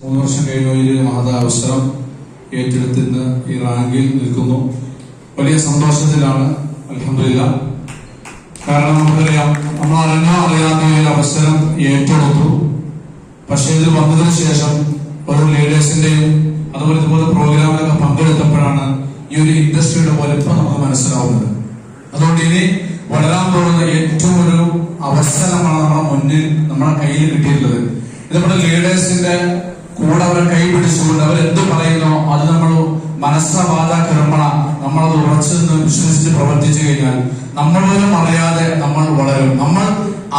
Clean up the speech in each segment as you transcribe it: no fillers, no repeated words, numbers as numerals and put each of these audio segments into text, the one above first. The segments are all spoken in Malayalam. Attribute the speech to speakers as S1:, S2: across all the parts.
S1: 3 വർഷം കഴിഞ്ഞ ഒരു മഹത അവസരം ഏറ്റെടുത്തിന് ഈ റാങ്കിൽ നിൽക്കുന്നു. വലിയ സന്തോഷത്തിലാണ്. അൽഹംദുലില്ലാഹ്. കാരണം നമുക്കറിയാം, നമ്മൾ അറിയാത്ത ഒരു അവസരം ഏറ്റെടുത്തു. പക്ഷെ ഇതിൽ വന്നതിന് ശേഷം ഒരു ലീഡേഴ്സിന്റെയും അതുപോലെ ഇതുപോലെ പ്രോഗ്രാമിലൊക്കെ പങ്കെടുത്തപ്പോഴാണ് ഈ ഒരു ഇൻഡസ്ട്രിയുടെ വലുപ്പം നമുക്ക് മനസ്സിലാവുന്നത്. അതുകൊണ്ട് ഇനി വളരാൻ പോകുന്ന ഏറ്റവും ഒരു അവസരമാണ് നമ്മുടെ മുന്നിൽ, നമ്മുടെ കയ്യിൽ കിട്ടിയിട്ടുള്ളത്. ഇത് നമ്മുടെ ലീഡേഴ്സിന്റെ കൂടെ അവരെ കൈ പിടിച്ചുകൊണ്ട് അവരെന്ത് പറയുന്നോ അത് നമ്മൾ മനസ്സവാദ കർമ്മണ നമ്മളത് ഉറച്ചു നിന്ന് വിശ്വസിച്ച് പ്രവർത്തിച്ചു കഴിഞ്ഞാൽ നമ്മൾ പോലും അറിയാതെ നമ്മൾ വളരും. നമ്മൾ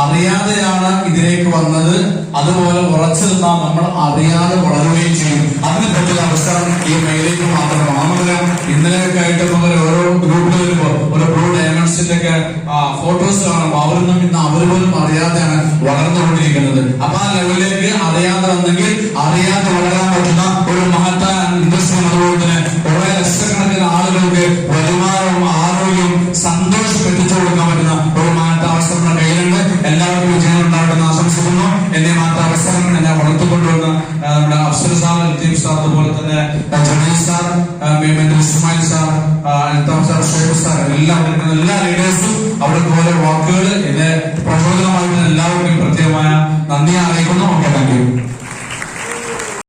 S1: അറിയാതെയാണ് ഇതിലേക്ക് വന്നത്, അതുപോലെ ഉറച്ചു നിന്നാൽ നമ്മൾ അറിയാതെ വളരുകയും ചെയ്യും. അതിനെ പറ്റിയ അവസരം ഈ മേഖലയ്ക്ക് മാത്രമാണ്. നമുക്കറിയാം, ഇന്നലെയൊക്കെ ആയിട്ട് നമുക്ക് ഓരോ ഗ്രൂപ്പിൽ വരുമ്പോൾ ഓരോ ബ്ലൂ ഡയമണ്ട്സിന്റെ ഒക്കെ ഫോട്ടോസ് കാണുമ്പോൾ അവരൊന്നും ഇന്ന് അവർ പോലും അറിയാതെയാണ് വളർന്നുകൊണ്ടിരിക്കുന്നത്. അപ്പൊ ആ ലെവലിലേക്ക് അറിയാതെ വന്നെങ്കിൽ അറിയാതെ വളരാൻ പറ്റുന്ന ഒരു മഹത്തായ ഇൻഡസ്ട്രി. അതുപോലെ തന്നെ കുറെ ലക്ഷക്കണക്കിന് ആളുകൾക്ക് വരുമാനവും ആരോഗ്യവും സന്തോഷം എത്തിച്ചു കൊടുക്കാൻ പറ്റുന്ന ഒരു മാറ്റ അവസരം നമ്മുടെ കയ്യിലുണ്ട്. എല്ലാവർക്കും വിജയം ഉണ്ടാവട്ടെന്ന് ആശംസിക്കുന്നു. എന്നെ മാറ്റ അവസരം എന്നെ വളർത്തിക്കൊണ്ടുവന്ന നമ്മുടെ അഫ്സൽ സാർ, ലത്തീഫ് സാർ, അതുപോലെ തന്നെ Jameel sir, Ismail sir, Althaf sir, Shaikh sir, എല്ലാ ലീഡേഴ്സും അവർക്ക് പോലെ വാക്കുകൾ എന്നെ പ്രചോദനമായിട്ട് എല്ലാവർക്കും പ്രത്യേകമായ നന്ദി അറിയിക്കുന്നു. Okay, thank you.